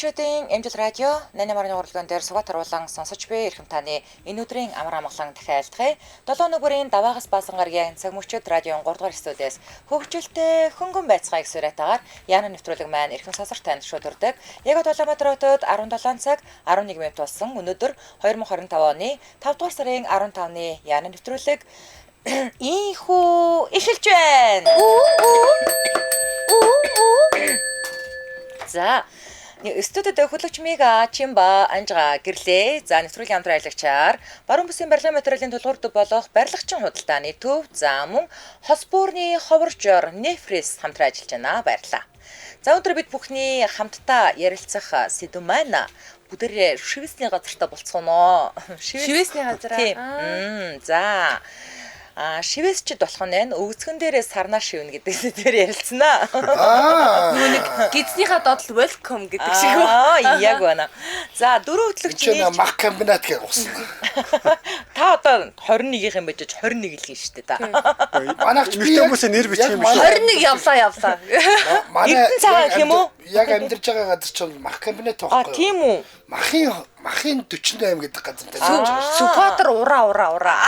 Монголчуудын Эмжил радио 88-ны урлагийн дээр сугат харуулан сонсож буй эрхэм таны энэ өдрийн амар амгалан дахиалдахыг 7 нүгүрийн даваагаас баасан гарагийн цаг мөчид радион 3 дугаар студиэс хөгжилтэй хөнгөн байцгааг сүрэтагаар яна нэвтрүүлэг маань эрхэм сонсогч танд шүдэрдэг. Яг Улаанбаатар хотод 17 цаг 11 минут болсон. Өнөөдөр 2025 оны 5 дугаар сарын 15-ны яна нэвтрүүлэг ийхүү эхэлж байна. За студид хөтлөгч Мига, Чимба, Анжга гэрлээ. За нэвтрүүлгийн хамтран аялагчаар баруун бүсийн барилгын материалын тулгуур төв болох барилгачин худалдааны төв, за мөн хос буурны ховоржоор Нефрис хамтран ажиллаж байна. Баярлалаа. За өнөөдөр бид бүхний хамтдаа ярилцах сэдв маань бүгдээ шивэсний газартаа болцгоно. Шивэсний газар. За шивэсчд болох нь өгцгөн дээрээ сарнаа шивнэ гэдэг сэдвээр ярилцсанаа. Нэг гидснийхаа додол welcome гэдэг шиг. Яг байна. За дөрөв хөтлөгч нийлж мах комбинат гэж уусна. Та одоо 21-ийн байж 21 л хийн штэ та. Манайх нэртэй хүмүүсээ нэр бичих юм шиг. 21 явлаа. Эрдэнэ цагаан гэх юм уу? Яг амьдарч байгаа газар чинь мах комбинат байхгүй юу? Тийм үү? Махын 48 гэдэг газар дээр. Supporter ураа.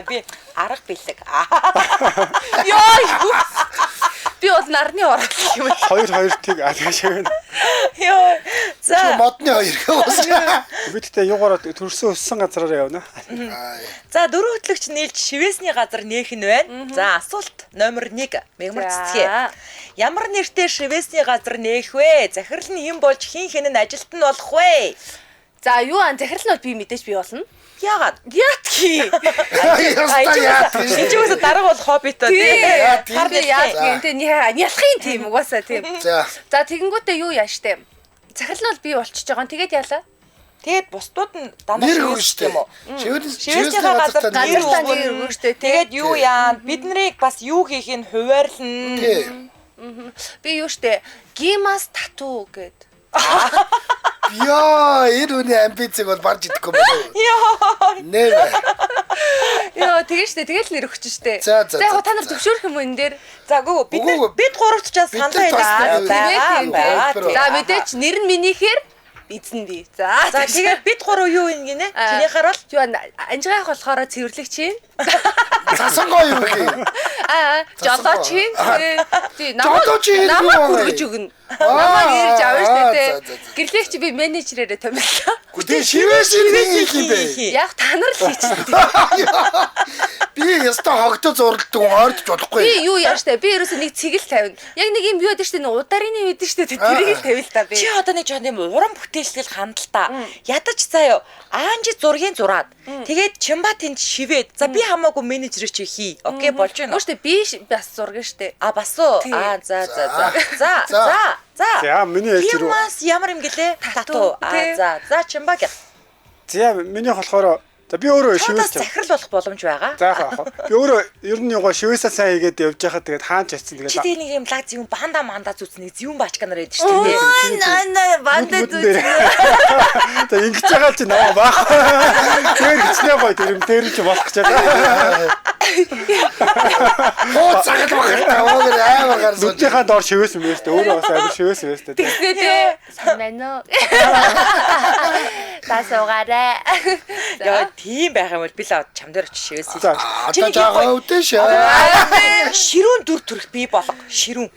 Би арга бэлэг. Йоо. Би бол нарны ураа юм. Хоёр тийг алгаш байна. Йоо. За Модны хоёр гэвсэн. Бидтэй юугаар төрсөн өссөн газараар явна. За дөрөв хөтлөгч нийлж шивэсний газар нээх нь байна. За асуулт номер 1 мегмар цэцгээ. Ямар нэртэй шивэсний газар нээх вэ? Захирал нь хэн болж хин хэнэн ажилт нь болох вэ? За юу ан захирал нь бол би мэдээж би болно. Яагаад? Яатхи. Шинжээс дарга бол хоббитоо тийм. Яатхи тийм нялахын тийм угаасаа тийм. За тэгэнгүүтээ юу яаш штэ. Захирал нь бол би болчихж байгаа. Тэгээд яалаа. Тэгээд бусдууд нь данаа шивэс юм уу? Шивэсний газар нэр өгнө штэ. Тэгээд юу яа? Бид нарыг бас юу хийхийг хуваарлна. Би юу штэ. Гимас тату гэд. Яа, энэ амбицэг бол барж идэхгүй байна. Яа. Нэр. Яа, тэгэж штэ. Тэгэл нэр өгч штэ. За яг та нар зөвшөөрөх юм энэ дээр. За гоо бид гуравт ч бас санал байна. За мэдээч нэр нь минийхээр эзэн би. За тэгээд бид гурав юу юм гинэ? Чинийхэр бол юу анжгаах болохоор цэвэрлэгч юм. Засангоо юу гэх юм? Жолооч юм. Жолооч юм. Намайг хүргэж өгнө. Намайг ирж авна штэ. Гэрлэгч би менежерээрээ томиллоо. Гэхдээ шивэсний юм бэ? Яг та нар л хийчихсэн. Би яста хогтоо зурддаг ойрдож болохгүй. Би юу яаш та би ерөөсөө нэг цэгэл тавина. Яг нэг юм юу гэдэг штэ нэг ударины үед штэ тэрийг л тавил та би. Чи одоо нэг жоон юм уран бүтээлсэл хандлтаа. Ядаж заяа аанжи зургийн зураад. Тэгээд чимба тэнд шивээд. За би хамаагүй менежер чи хий. Окей болж байна. Өө штэ би бас зурган штэ. Бас уу. За. За миний хэлж ирв. Ямас ямар юм гэлээ? Тату. За чимба гэх. За миний болохоор за би өөрөө шивээс захирал болох боломж байгаа. За яах вэ? Би өөрөө ер нь ягаа шивээсээ сайн хийгээд явж байхад тэгээд хаанч яцсан тэгээд. Чи тийм нэг юм лаг зүүн банда зүцнийг зүүн баачка нар байдаг шүү дээ. Наа банда зүц. За ингэж байгаа чи наваа баах. Тэр хичнээн гоё тэр чи болох гэж байгаа. Хоо цагт багтаа амар гарсан. Нүдийнхаа доор шивээс юм байна шүү дээ. Өөрөө бас амар шивээс байна шүү дээ. Тэгээд санаа. Тасуугаарай. Яа тийм байх юм бол би л чам дээр очиж шивээс. Одоо жаагаа өвдөн шээ. Ширүүн дүр төрх би болго. Ширүүн.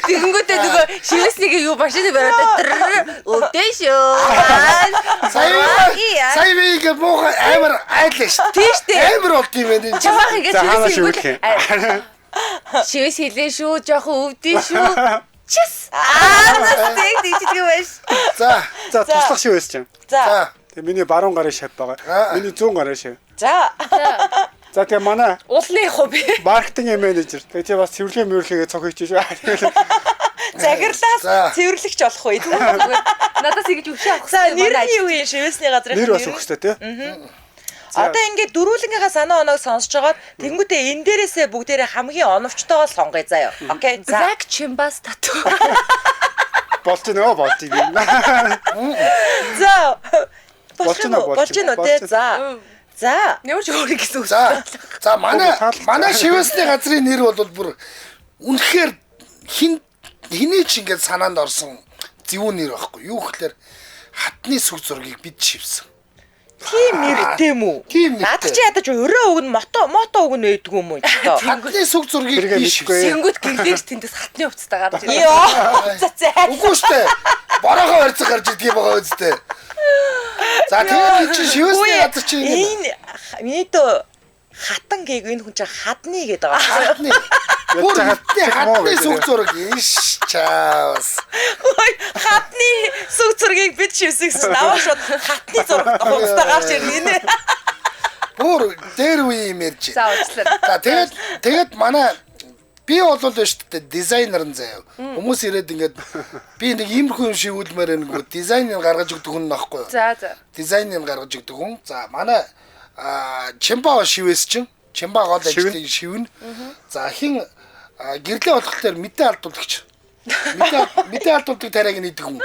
Тэгэнгүүтээ нөгөө шивэснийг юу башид бариад өвдөн шүү. Сая виг муухай амар айлш. Тийштэй. Амар болд юм байна. Чамаа ингээд шивэс. Шивэс хэлээ шүү, жоохон өвдөн шүү. Чис. Настэг дижиг байж. За туслах шивээс чинь. За. Тэгээ миний баруун гарын шав байгаа. Миний зүүн гарын шав. За. За тэгээ манай уулны хобби. маркетинг менежер. Тэгээ чи бас цэвэрлэгээ мөрөлхийгээ цог хийчих шүү. Загирлаас цэвэрлэгч болох уу? Надаас ингэж өгч авах. За нэр нь юу юм шивэсний газрын нэр бас өгөхтэй тий. Одоо ингээд дөрүүлэнгийнхаа санаа оноог сонсож байгаад тэнгуүтээ энэ дээрээсээ бүгдээрээ хамгийн оновчтойгоо сонгоё заяа. Окей. Зак Чимбас тату. Болж байна. За. Болж байна тий. За. Ямар ч өөр гэсэн үг. За манай шивэсний газрын нэр бол бүр үнэхээр хин хинээч ингээд санаанд орсон зөвүүн нэр байхгүй. Юу гэхээр хатны сүг зургийг бид шивсэн. Тийм нэртэй юм уу? Тийм нэртэй. Наад чи ядаж өрөө өг нь мото өг нь байдаг юм уу ч тоо. Хатны сүг зургийг би шивсэн. Сэнгүүд гэлээс тэндээс хатны хувцастай гарч ирээ. Йоо. За. Үгүй штэ. Борохоо барьцаг гарч идэх юм байгаа үстэй. За тэгээд чи шивсний газар чи энэ миний дөө хатан гээг энэ хүн чинь хадны гэдэг байгаа. хатны. Бүр хатны сүг зураг иш чаас. Ой, хатны сүг зургийг бид шивсэгсэн. Аваа шууд хатны зураг хувцастай гарч ирнэ. Бүр дээр үе юм ярьж. За уучлаарай. За тэгээд манай би бол биш үү дизайнер нь заяа. Хүмүүс ирээд ингээд би нэг иймэрхүү юм шивүүлмээр нэг дизайныг гаргаж өгдөг хүн нөхгүй юу? За. Дизайныг гаргаж өгдөг хүн. За манай чимба шивээс чинь чимба гол ажлыг шивнэ. За хин гэрлээ болохоор мэдээ алдуулагч. Мэдээ алдуулдаг тариаг нийдэг хүн.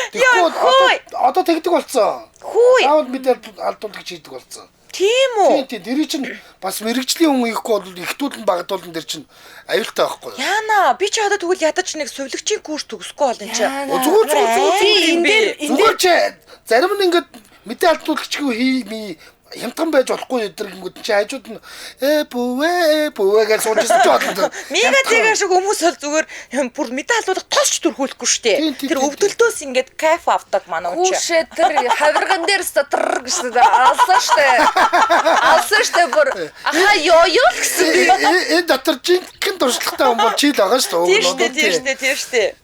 Тэгэхгүй одоо тэгдэг болцсон. Хүй. Заавал мэдээ алдуулагч хийдэг болцсон. Тийм үү? Тийм тэр чинь бас мэрэгжлийн хүн ихгүй бол ихтүүлэн багтуулан тэр чинь аюултай байхгүй юу? Яна би ч одоо тэгвэл ядаж нэг сувлагчийн курс төгсөхгүй бол энэ чинь. Зүгээр зүгээр чи зарим нь ингээд мэдээ алдуулагчгүй хийми хямдхан байж болохгүй өдрөнгүүд чи хажууд нь бүүвэ гэж суужсэн ч бодлоо. Мега зэгээр шиг хүмүүс бол зүгээр бүр мэдээ алдуулах тосч төрхүүлэхгүй штэ. Тэр өвдөлтөөс ингээд кайф авдаг манай хүн чи. Хүүшээ тэр хавирган дээр статр гэсэн алсан штэ. Алсан штэ бүр аха ёо гэсэн. Энэ дотор жинхэнэ туршлагатай хүн бол чи л байгаа штэ. Тийм штэ.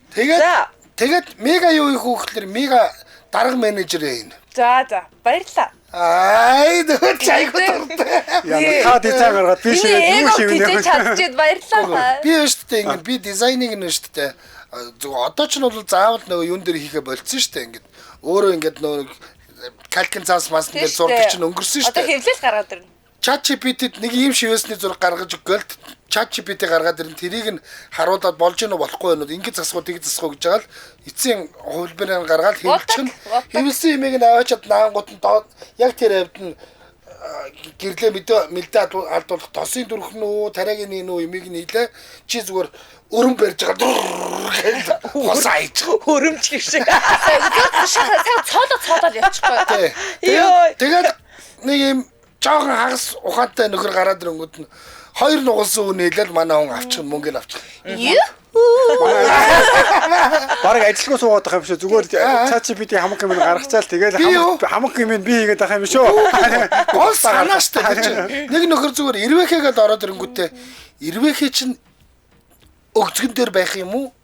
Тэгээд мега юу их хөөхлөр мега дарга менежер юм. За баярлаа. Ай дөө чайгуу дуртай. Яа дизайн гаргаад би шивээ юу шивнэ. Чадчихад баярлаа. Би өштэй ингэ би дизайныг нь өштэй. Зөв одоо ч нь бол заавал нөгөө юун дээр хийхэ болцсон штэ ингэ. Өөрөө ингэ нөгөө калкин цаас мас ингэ зурдаг чинь өнгөрсөн штэ. Одоо хэвлэл гаргаад ирнэ. ChatGPT-д нэг ийм шивэсний зураг гаргаж өгөөл ChatGPT гаргаад ирэн тэрийг нь харуулад болж гэнэ болохгүй нүд ингэ засгуу тэг засгуу гэж байгаа л эцсийн хувилбарыг гаргаад хэвлчихэн хэвлсэн юмыг нь аваачаад наангууд нь яг тэр хавьд нь гэрлээ мэдээ алдуулах тосын дүрх нүү тариагийн нүү юмыг нь хийлээ чи зүгээр өрөм барьж байгаа хосаач Хөрөмч шиг. Сайн цоолоо явчихгүй. Йоо. Тэгээд нэг юм жоохон хагас ухаантай нөхөр гараад ирэнгүүт нь хоёр нугалсан үн хэлээд манай хүн авчих мөнгөнд авчих. Бараг ажилгүй суугаад байгаа юм шүү. Зүгээр ChatGPT хамаг юм гаргацаал тэгээд хамаг юм би хийгээд байгаа юм шүү. Гол санааштай. Нэг нөхөр зүгээр ирвэхээгээд ороод ирэнгүүтээ ирвэхээ чинь өгцгөн дээр байх юм уу?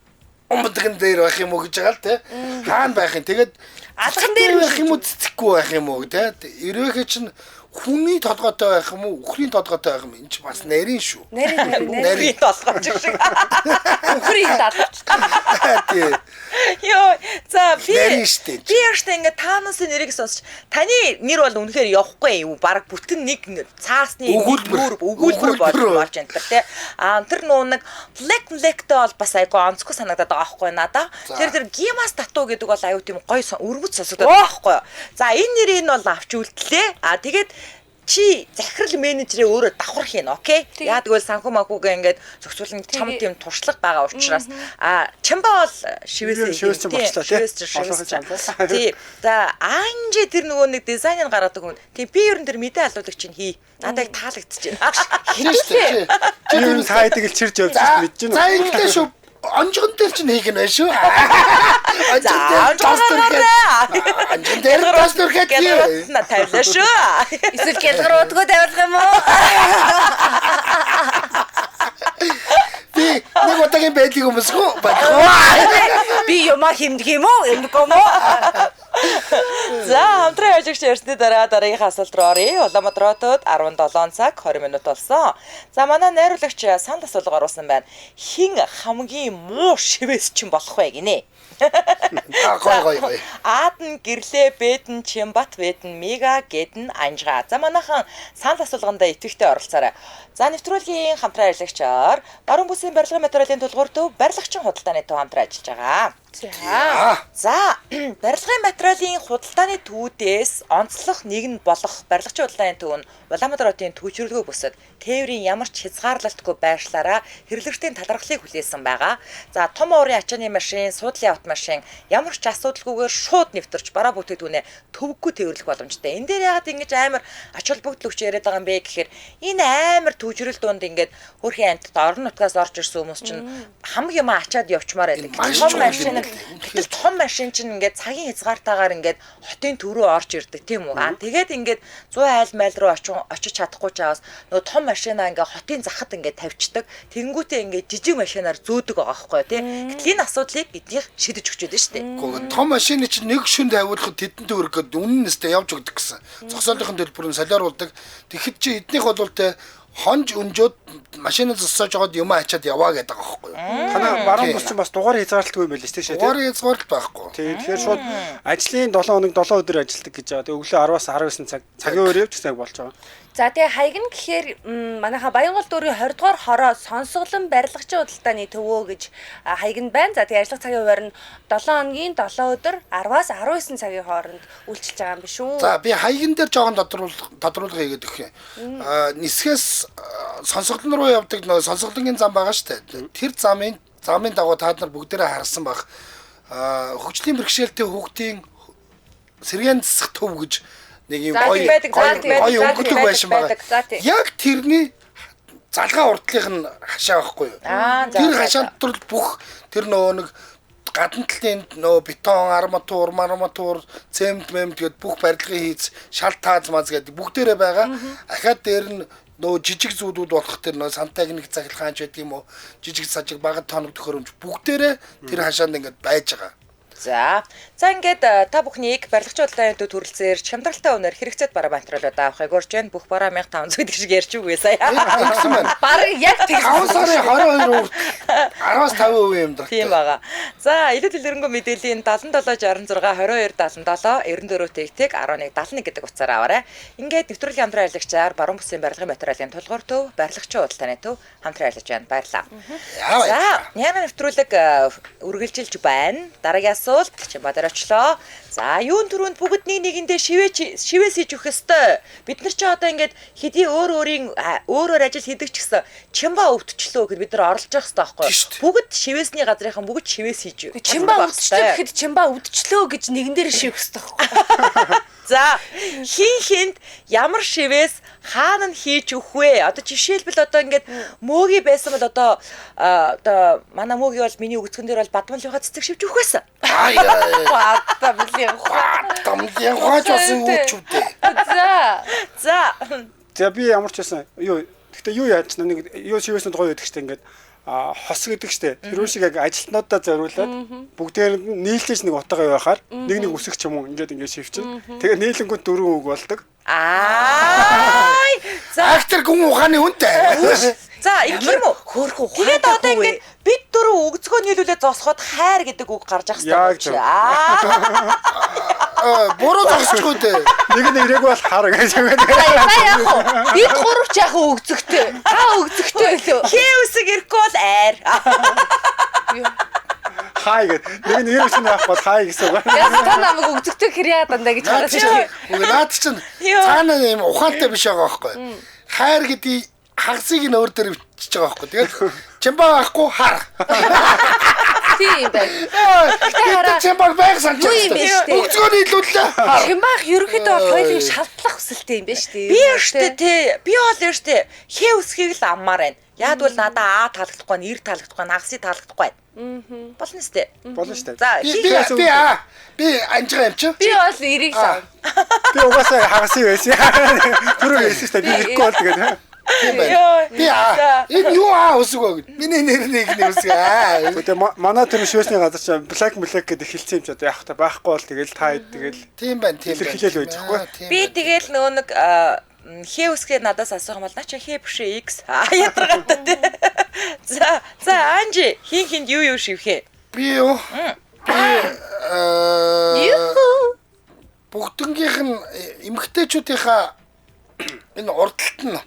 Умбадган дээр байх юм уу гэж байгаа л те. Хаана байх юм. Тэгээд алган дээр байх юм уу? Цэцэхгүй байх юм уу те. Ирвэхээ чинь хүний толгойтой байх юм уу? Үхрийн толгойтой байх юм. Энд чинь бас нарийн шүү. Нарийн толгой шиг. Үхрийн толгой. Тий. Йоо, за би яаштай ингээ таануусын нэрийг сонсч таны нэр бол үнэхээр явахгүй юу? Бараг бүтэн нэг цаасны өгүүлбэр болж байна те. Тэр нөө нэг флектэй бол бас айгүй онцгой санагдаад байгаа байхгүй надаа. Тэр гимас татуу гэдэг бол аюу тийм гоё өргөц сонсогдоод байгаа байхгүй. За энэ нэрийг нь бол авч үлдлээ. Тэгээд чи захирал менежерээ өөрөө давхар хийн, окей? Яадаг вэ санхүү махуугаа ингээд зохицуулан чамд тийм туршлага байгаа учраас чамба бол шивээс тий. За анжи тэр нөгөө нэг дизайныг гаргадаг хүн. Тийм би ер нь тэр мэдээ алдуулагч чинь хий. Надад таалагдчихэв. Хинтэй. Тэр юм сайдаг л чирж явж мэдэж байна. За ингэдэ шүү. Онжгон дээр чинь хийх нь шүү. Онжгон дээр тастер гэдэг на тавилаа шүү. Эсвэл гэлгэрүүдгөө тавилах юм уу? Би нэг удаагийн байдлыг өмсгөө. Би юмаа хэмдэх юм уу? Эмдэх юм уу? За хамтран яжигч ярьсны дараагийн асуулт руу оръё. Улаанбаатарт 17 цаг 20 минут болсон. За манай найруулагч санал асуулга оруулсан байна. Хин хамгийн муу шивээс чинь болох вэ гинэ? Гой. Аадан гэрлээ бэдэн чимбат бэдэн мега гэдэн анжгаа. За манайхан санал асуулганд идэвхтэй оролцоорой. За нэвтрүүлгийн хамтран ажиллагчаар баруун бүсийн барилгын материалын тулгуур төв барилгачин худалдааны төв хамтран ажиллаж байгаа. За барилгын материалын худалдааны төвүүдээс онцлог нэг нь болох барилгачийн худалдааны төв нь Улаанбаатар хотын төвчрөлгөө бүсэд тээврийн ямар ч хязгаарлалтгүй байршлаараа хэрэглэгчдийн талархлыг хүлээсэн байгаа. За том уурын ачааны машин, суудлын автомашин ямар ч асуудалгүйгээр шууд нэвтэрч бараа бүтээгдэхүүнээ төвөггүй тээвэрлэх боломжтой. Энэ дээр яагаад ингэж амар ач холбогдол өгч яриад байгаа юм бэ гэхээр энэ амар төвчрөл донд ингээд хөрхийн амтд орон нутгаас орж ирсэн хүмүүс чинь хамгийн юм ачаад явчмаар байдаг. Гэтэл том машин чинь ингээд цагийн хязгаартаагаар ингээд хотын төв рүү орж ирдэг тийм үү? Тэгээд ингээд 100 айл майл руу очиж чадахгүй ч аваас нөгөө том машинаа ингээд хотын захад ингээд тавьчихдаг. Тэнгүүтээ ингээд жижиг машинаар зөөдөг байгаа байхгүй тий. Гэтэл энэ асуудлыг эднийх шийдэж өгч байдаг шүү дээ. Гэхдээ том машины чинь нэг шүнд тавиулахад тэдэн төгрөг гэдэг үнэнээсээ явж өгдөг гэсэн. Зогсоолынхын төлбөрөөр солиоруулдаг. Тэгэхэд чи эднийх бол тэ хонж өнжөөд машинаа зогсоож жоод юм ачаад яваа гэдэг байгаа байхгүй юу? Танаа баруун бус чинь бас дугаар хязгаарлалтгүй юм байл л тийм. Дугаар хязгаарлалт байхгүй. Тэгэхээр шууд ажлын 7 хоног 7 өдөр ажилладаг гэж байгаа. Тэгээ өглөө 10-аас 19 цаг цагийн өөр явж цаг болж байгаа. За тэгээ хаяг нь гэхээр манайха Баянгол дүүргийн 20 дугаар хороо сонсголон барилгачийн худалдааны төвөө гэж хаяг нь байна. За тэгээ ажиллах цагийн хуваар нь 7 хоногийн 7 өдөр 10-аас 19 цагийн хооронд үйлчилж байгаа юм биш үү? За би хаягн дээр жоохон тодруулга хийгээд өгөх юм. Нисгээс сонсголон руу явдаг нөө сонсголонгийн зам байгаа шүү дээ. Тэр замын дагуу та нар бүгдээрээ харсан баг. Хөгжлийн бэрхшээлтэй хүүхдийн сэргээн засах төв гэж нэг юм гоё өнгөлөг байшин байгаа. Яг тэрний залгаа урдлынх нь хашаа байхгүй юу? Тэр хашаанд дотор бүх тэр нөгөө нэг гадна талын нөгөө бетон, арматур, цемент гэд бүх барилгын хийц, шал тааз маз гэдэг бүгдээрээ байгаа. Ахаад дээр нь нөгөө жижиг зүйлүүд болох тэр нөгөө сантаг нэг захилгаанч байдаг юм уу? Жижиг сажиг багад тоног төхөөрөмж бүгдээрээ тэр хашаанд ингээд байж байгаа. За ингээд та бүхнийг барилгачийн худалдааны төв төрөлцөөр шамдралтай үнээр хэрэгцээд бараа материалуудаа авахыг урьж байна. Бүх бараа 1500 гэдэг шиг ярьж үгүй сая. Бараг яг тэгсэн. 5 сарын 22-нд 10-5% юм даа. Тийм байгаа. За илүү дэлгэрэнгүй мэдээллийн 77 66 22 77 94 тэгтэг 11 71 гэдэг утсаараа аваарай. Ингээд нэвтрүүлгийн хамтран аялагчаар баруун бүсийн барилгын материалын тулгуур төв, барилгачийн худалдааны төв хамтран аярлаж байна. Баярлалаа. За яна нэвтрүүлэг үргэлжилж байна. Дараагийн асуулт Чимбатар очлоо. За юун түрүүнд бүгд нэгэндээ шивээс хийж өгөх ёстой. Бид нар ч одоо ингээд хэдий өөрөөр ажил хийдэг ч гэсэн Чимба өвдчлөө гэд бид нар оролж явах хэрэгтэй байхгүй юу? Бүгд шивээсний газрынхан бүгд шивээс хийж өг. Чимба өвдчлөө гэхэд Чимба өвдчлөө гэж нэгэн дээр шивэх хэрэгтэй байхгүй юу? За хин ямар шивээс хаана нь хийж өгөх вэ? Одоо жишээлбэл одоо ингээд мөөги байсан бол одоо манай мөөги бол миний өгцгөн дээр бол бадмалынхаа цэцэг шивж өгөх байсан. Бадмалын хаач болсон үучүүдээ. За би ямар ч байсан гэхдээ юу яаж нэг юу шивээсэнд гоё байдаг штэ ингээд хос гэдэг штэ. Тэр шиг яг ажилтнуудаа зориулаад бүгдээр нийлж нэг утгаа явахаар нэг үсэх ч юм уу ингээд шивчин. Тэгээ нийлэнгүүт 4 үг болдог. За актер гүн ухааны үнтэй. За ингэм үү? Хөөх үү. Тэгээд одоо ингээд бид дөрөв өгцгөө нийлүүлээд зогсоход хайр гэдэг үг гарч ах хэрэгтэй. Буруу зогсчихгүй дээ. Нэг нь ирээгүй бол хар гэж юм байна. Яг уу. Бид гуравч яг өгцөгтэй. Та өгцөгтэй лөө. Хээвсэг ирэхгүй бол айр. Хай гэдэг. Нэг нь ирээсэн байх бол хай гэсэн үг. Яг та намайг өгцөгтэй хэрэг дандаа гэж хараад байна. Үгүй наад чинь цаана юм ухаантай биш байгаа байхгүй. Хайр гэдэг хагасыг нь өөр дээр бичиж байгаа байхгүй. Тэгээд Чимба байхгүй хар. Тийм бай. Тэгээд Чимба байх санаж байна. Өгцгөөний илүүлээ. Чимбах ерөнхийдөө бол хоёулын шалтлах хүсэлтэй юм байна шүү дээ. Би өөртөө тий. Би бол өөртөө хээ үсгийг л аммаар байна. Яагвал надаа таалагдахгүй, нэр таалагдахгүй, хагасыг таалагдахгүй. Болно сте. Болно штэ. За би анжгаа юм чи. Би бол эрийг сав. Би угаасаа хагасыг байсан. Түрүү байсан штэ. Би ирэхгүй бол тэгээд. Би энэ юу үсэг вэ? Миний нэрнийг үсэг. Тэгээ манай тэр шивэсний газар чинь black гэдэг хэлсэн юм ч одоо яах та байхгүй бол тэгэл та тэгэл. Тийм байна, тийм байна. Хэлэл байж байхгүй. Би тэгэл нөгөө нэг хээ үсгээ надаас асуух юм бол наа чи хээ бишээ X ядаргатай тий. За Анжи хин юу шивхээ? Би юу? Бүгднгийнх нь эмгтээчүүдийнхаа энэ урдталт нь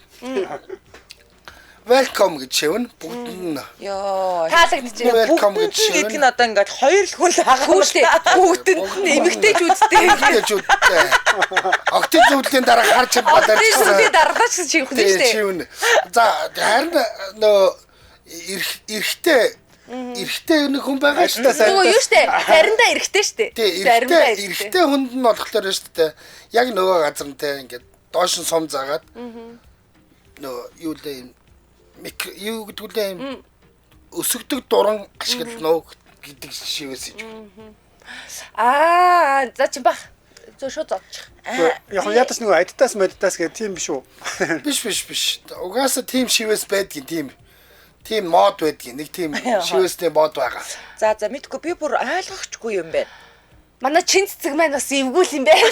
welcome гэж шивнэ. Бүгд нь Йоо. Таалагдчихэв. welcome Бүгд гэж гэдэг нь одоо ингээд хоёр л хүн л байгаа юм Хүүхдээ бүгдэнд нь эмэгтэйчүүдтэй. гэж үттэй. Октод зөвлөлийн дараа харж чадаад Хүүхдээ дарлаач гэж шивх нь шүү дээ. шивнэ. За харин нөө эрэгтэй нэг хүн байгаа шүү дээ. Нөгөө юу штэ? Заримдаа эрэхтэй штэ. Эрэгтэй хүнд нь болохоор шүү дээ. Яг нөгөө газар нь те ингээд доош нь сум заагаад нөгөө юу л юм юу гэдэг үлээ юм өсөгдөг дуран ашигла нөө гэдэг шивээс гэж. За чимбах. Зөө шууд зодчих. Яг ядаж нөгөө адитаас модитаас гэх тийм биш үү? Биш. Угаасаа тийм шивээс байдгийн тийм мод байдгийн. Нэг тийм шивээстэй мод байгаа. За мэдгүй би бүр ойлгохгүй юм байна. Манай чин цэцэг маань бас эвгүүл юм байна.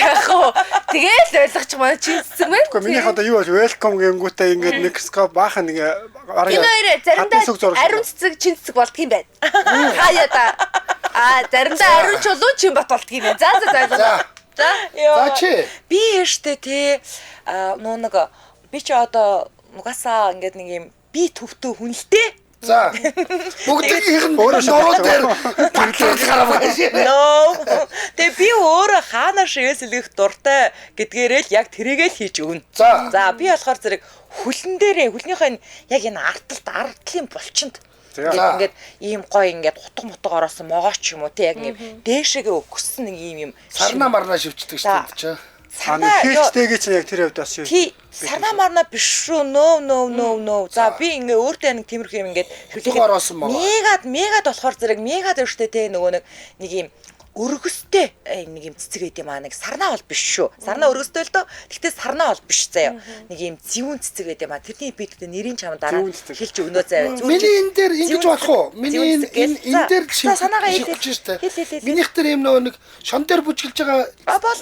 Яг хоо. Тэгээл ойлгочих манай чин цэцэг маань. Гэхдээ минийх одоо юу вэ? Welcome гэнгүүтээ ингээд микроскоп баахан нэг Энэ хоёр заримдаа ариун цэцэг чин цэцэг болдго юм байна. Хаяа да. Заримдаа ариун чулуун чин бат болдго юм байна. За. Йоо. чи Би яштэй те нөө нэг би ч одоо нугасаа ингээд нэг юм би төвтөө хүнэлтэй. за бүгдийнх нь өөрөө нуруу дээр гараа. No. Тэгээ би өөрөө хаана шивээс илгэх дуртай гэдгээрээ л яг тэрийгээ л хийж өгнө. За би болохоор зэрэг хөлн дээрээ хөлнийхөө яг энэ ардлын булчинд ингээд ийм гой ингээд утга мутга оросон могооч юм уу те яг ийм дээшээгээ өгсөн нэг ийм Сарна марна шивчдэг шүү дээ чи. Хийхтэйгээ чи яг тэр хувьд бас шүү. Сарна марна биш шүү. No. За би ингээ өөртөө нэг тиймэрхүү юм ингээд Хөдөлгөөн оросон маа. мегад болохоор зэрэг мегад өрштэй те нөгөө нэг ийм өргөстэй нэг юм цэцэг байт юм аа нэг сарнаа бол биш шүү. Сарнаа өргөстэй л доо. Гэхдээ сарнаа бол биш заяа. Нэг юм зэвүүн цэцэг байт юм аа. Тэрний би гэдэг нэрийн чам дараа хэлж өгнө заяа. Миний энэ дээр ингэж болох уу? Миний энэ дээр санаагаа шивж штэ. хэл. Минийх дээр юм нөгөө нэг шон дээр бүжгэлж байгаа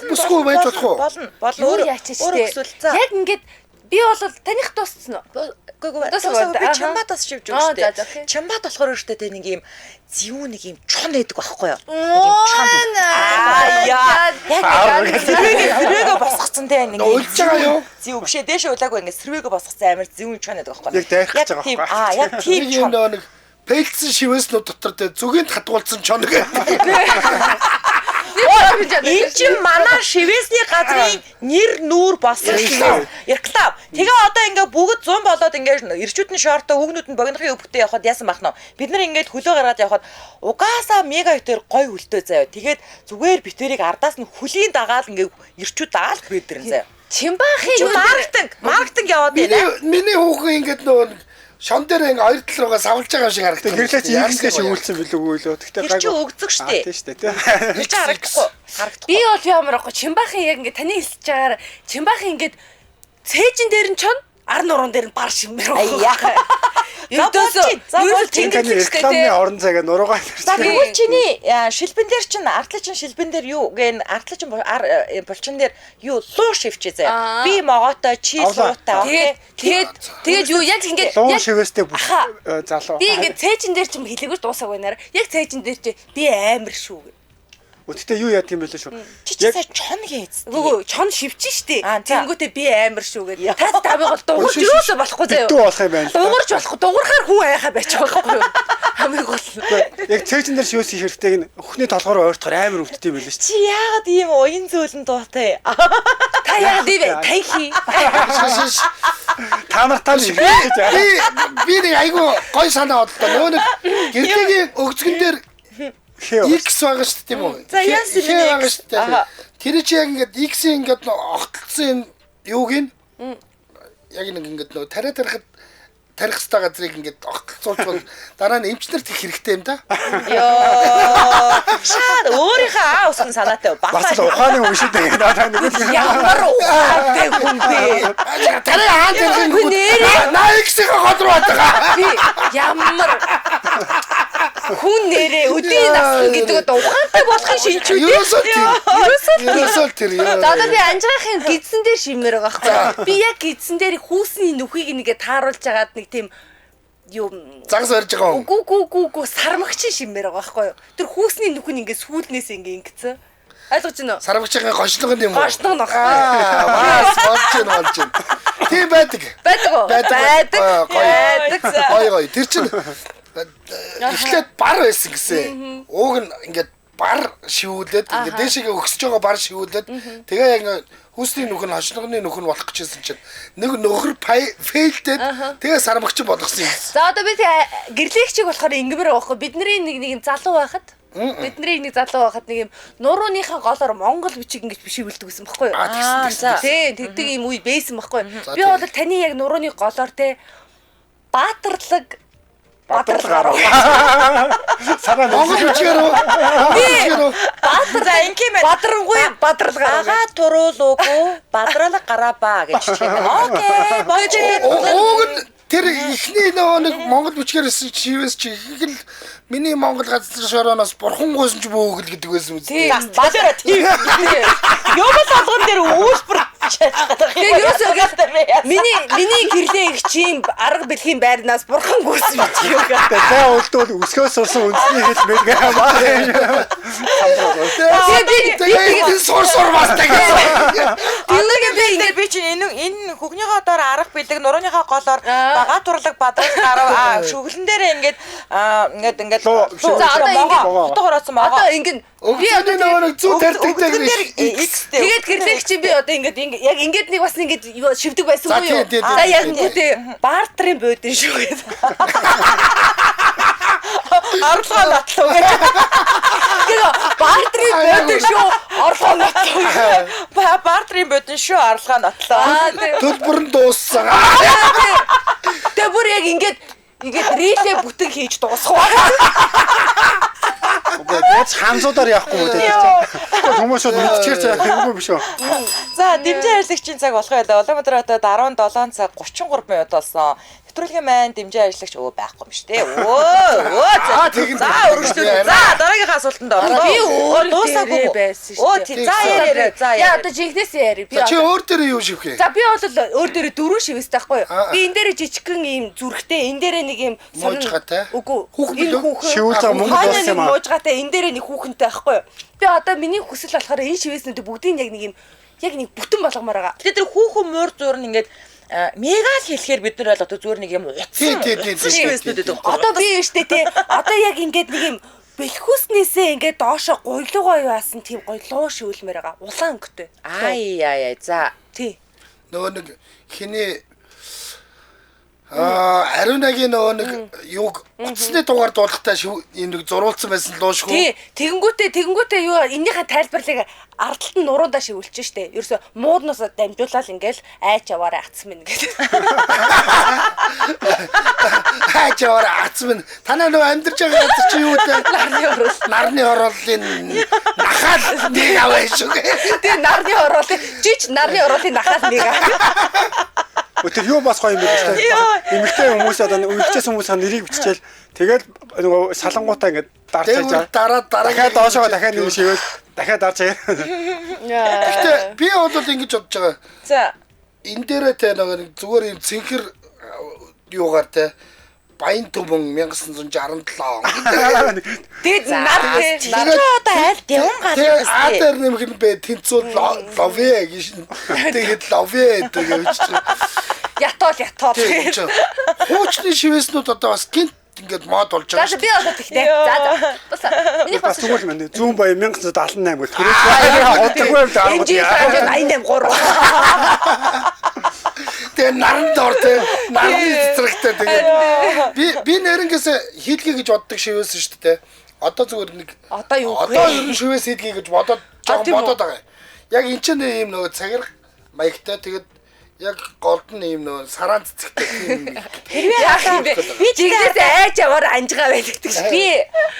бүсгүй байж болох уу? Болно. Өөр яач штэ. Яг ингээд би бол таних дууссан уу? Үгүй би чамбатаас шивж өгч штэ. Чамбат болохоор штэ тэ нэг юм зэвүүн нэг юм чон байдаг байхгүй юу? Сэрвэгээ босгоцсон те нэг Уйлж байгаа юу? зэв бишээ дээшээ улаагүй ингээд сэрвэгээ босгоцсон амар зэвүүн чон байдаг байхгүй юу? Яг дайрах гэж байгаа байхгүй юу? Яг тийм чон. Нэг пэлцэн шивээснүүд дотор тэ зүгэнд хатгуулсан чон гэдэг. Энэ чинь манай шивээсний газрын нэр нүүр болсон шүү. Реклам. Тэгээ одоо ингээ бүгд 100 болоод ингээ ирчүүд нь шорто хүүгнүүд нь богинохын өвгтөө явахад яасан бах нь. Бид нар ингээ хөлөө гаргаад явахад угаасаа мега хитэр гой хөлтөө заяа. Тэгээд зүгээр битэрийг ардаас нь хөлийн дагаал ингээ ирчүүд дагаал бэдэрэн заяа. Чимбахын маркетинг яваад байна. Миний хүүхэн ингээд нөгөө шон дээр ингээ хоёр тал руугаа савлж байгаа юм шиг харагдав. Гэрлээч ингэсгээ шивүүлсэн билүү үүлөө. Гэхдээ Тэр чинь өгцөг штэ. Тийм штэ тий. Тэр чинь харагдахгүй. би бол ямар аахгүй чимбахын яг ингээд таны хэлж байгаагаар чимбахын ингээд цээжин дээр нь чон ар нуруунд дээр нь бар шимээр Аяа. Юу тийм таны рекламны орон цагаа нуруугаа За тэгвэл чиний шилбэн дээр чинь артлын шилбэн дээр юу гэн артлын булчин дээр юу луу шивчээ заяа. Би могоотой чи луутай. Тэгээд юу яг ингээд луу шивэстэй бүх залуу. би ингээд цээжин дээр ч юм хэлээгүй дуусаагүй наар. Яг цээжин дээр чи би амар шүү гэ. Өтгтээ юу яа тийм байлаа шүү. Чи сая чон гээц. Үгүй чон шивчин штэ. Тэнгүүтээ би амар шүү гэ. Та тавыг бол дуурч Өшөө юусоо болохгүй заяа. Битүү болох юм байна. Дуурч болохгүй. Дуурахаар хүн аяхаа байж байгаа байхгүй юу? Хамгийн гол. Яг цээжин дээр шивээс хэрэгтэй гэн өхний толгоор ойртохоор амар өвддөг юм байлаа шүү. Чи яагаад ийм уян зөөлөн дуутай? Та яагаад ивэ тайхи. Та нар тань хийж байгаа. Би нэг айгу гой санаа бодлоо. Нөгөө нэг гэртэгийн өгцгөн дээр X байгаа шүү дээ тийм үү? За яас юм байгаа шүү дээ. Тэр чи яг ингээд X-ийн ингээд огтлсон юуг нь яг нэг ингээд нөгөө тарих хэвээр газрыг ингээд огтлцуулж бол дараа нь эмчнэрт их хэрэгтэй юм да. Йоо. Шаад өөрийнхөө аа усгын санаатай Бас л ухааны хүн шүү дээ. Надаа нэг Ямар ухаантай хүн бэ? Тарих аа дээр наа X-ийн гол руу байгаа. Би ямар хүн нэрээ өдийн насл гэдэг ухаантай болохын шинж үү? Ерөөсөө тэр. За одоо би анжаахын гидсэн дээр шимээр байгаа байхгүй. Би яг гидсэн дээр хүүсний нүхийг нэгэ тааруулж агаад нэг тийм юу загас барьж байгаа юм. Гү сармагчин шимээр байгаа байхгүй. Тэр хүүсний нүх нь ингээ сүүлнээс ингээ ингэсэн. Ойлгож байна уу? Сарвагчгийн гошног юм уу? Гошног нөх. Бас болж байна. Тийм байдаг. Байдаг уу? Гоё. Тэр чинь эхлээд бар байсан гэсэн. Ууг нь ингээд бар шивүүлээд ингээд дээшээ өгсөж байгаа бар шивүүлээд тэгээ яг хүүсний нүх нь хошногны нүх нь болох гэжсэн чинь нэг нөхөр фейлдээд тэгээ сармагч болгосон юм. За одоо би гэрлэгчиг болохоор ингэмээр байхгүй. Бидний нэг залуу байхад бидний нэг залуу байхад нэг юм нурууныхаа голоор Монгол бичиг ингэж бишивэлдэг гэсэн баггүй юу? Тийм тэгдэг юм үе байсан баггүй. Би бол таны яг нурууны голоор те баатарлаг гарав. Сараа Монгол бичгээр үү? Баатар за инким бадрангуй бадралгаа. Ага туруулуугүй бадралга гараабаа гэж хэлсэн. Окей. Ууг нь тэр ихний нэг Монгол бичгээр шивээс чи их л миний Монгол газар шорооноос бурхан гойсон ч бөөгөл гэдэг байсан үү? Бадраа тийм. Ёгол алган дээр үүсбэр Тэгээ юусоо миний гэрлээ их чим арга бэлгийн байрнаас бурхан гүйсэн юм чи юу гэ. Тэгээ үлдвэл өсгөөс сурсан үндэсний хэл мэлгээ хамаа. Тэгээ сур бастай гэсэн. Тэнийг би чинь энэ хүүхнийхээ доор арга бэлэг нурууныхаа голоор бага турлаг бадрал гарав шүглэн дээр ингээд за одоо ингээд хороцсон байгаа. Одоо ингээд би одоо нэг зүг тарьдаг тэгээд гэрлэх чи би одоо ингээд яг ингээд нэг бас ингээд шивдэг байсан уу юу? За яг ингээд бартрын буудлын шүү гэдэг. Орлогоо нотлоо гэж. Тэгээ бартрын буудлын шүү орлогоо нотлоо. Бартрын буудлын шүү орлогоо нотлоо. Төлбөр нь дууссан. Тэгээ бүр яг ингээд рилээ бүтэн хийж дуусах уу? Яаж хамзуудаар явахгүй үү те. Хүмүүс шууд мэдчихэр цаах юмгүй биш үү? За дэмжээ ажиллагчийн цаг болох байлаа. Улаанбаатар хотод 17 цаг 33 минут болсон. Нэвтрүүлгийн маань дэмжээ ажиллагч байхгүй юм шүү дээ. За өргөжлөө. За дараагийнхаа асуултанд орно. Би өөр дуусаагүй байсан шүү дээ. За яриа. За яа одоо жинхнээс яри. Би чи өөр дээр юу шивхээ? За би бол өөр дээр дөрөв шивэстэй байхгүй юу? Би энэ дээр жижигхэн ийм зүрхтэй, энэ дээр нэг ийм муужгатай. Үгүй. Энэ хүүхэн шивүүлээ мөнгө болсон юм аа. Муужгатай, энэ дээр нэг хүүхэнтэй байхгүй юу? Би одоо миний хүсэл болохоор энэ шивэснүүд бүгдийг яг нэг бүтэн болгомоор байгаа. Тэгээд тэр хүүхэн муур зур нь ингээд мегал хэлэхээр бид нар бол одоо зүгээр нэг юм утсан шивэснүүд гэдэг. Одоо би штэ тий. Одоо яг ингээд нэг юм бэлхүүснээсээ ингээд доошо гойлгоо яасан тийм гойлгоо шивүүлмээр байгаа. Улаан өнгөтэй. Ай. За тий. Нөгөө нэг хиний Ариунагийн нөгөө нэг юуг утасны дугаар дуулахтаа ийм нэг зурулсан байсан луушгүй. Тий, тэгэнгүүтээ юу энийхээ тайлбарлыг ардталт нь нуруудаа шивүүлчихэж штэ. Ерөөсө мууднаас дамжуулаад ингээл айч яваараа атсан мэн гэдэг. Айч яваараа атсан мэн. Танаа нөгөө амьдарч байгаа газар чи юу вэ? Нарны ороолын нахаал нэг аваач шүү. Тий, нарны ороолын жиж нарны ороолын нахаал нэг. Тэр юу бас гоё юм бэ гэхдээ эмэгтэй хүмүүс одоо үлчээс хүмүүс нэрийг биччихэл тэгэл нөгөө салангуудаа ингээд дарж яаж дараа дахиад доошоо дахиад нэг шивэл дахиад дарж яа. Гэхдээ би бол ингэж бодож байгаа. За энэ дээрээ те нэг зүгээр юм цэнхэр юугаар те Баян Түмэн 1967 он. Тэгээд нар одоо аль дэвэн гал юм бэ? Атер нэмэх нь бэ тэнцүү лове гэж. Тэгээд лове гэж. Ятол. Хуучны шивэснүүд одоо бас гинт ингээд мод болж байгаа. За би одоо тэгтээ. За. Тусаа. Миний бас зүгээр юм байна. Зүүн баяа 1978 гэх төрөөс энэ 88 3. Тэгээ наранд ортой нарны цэцрэгтэй тэгээ би нэрнгээс хийлгээ гэж боддог шивээс шүү дээ. Одоо зүгээр нэг одоо юу вэ? Одоо ер нь шивээс хийлгээ гэж бодоод байгаа. Яг эн чинь ийм нөгөө цагир маягтай тэгээд яг голдон ийм нөгөө сараан цэцэгтэй тийм. Хэрвээ яах юм бэ? Би жигнээс айж аваар анжгаа байдаг шүү. Би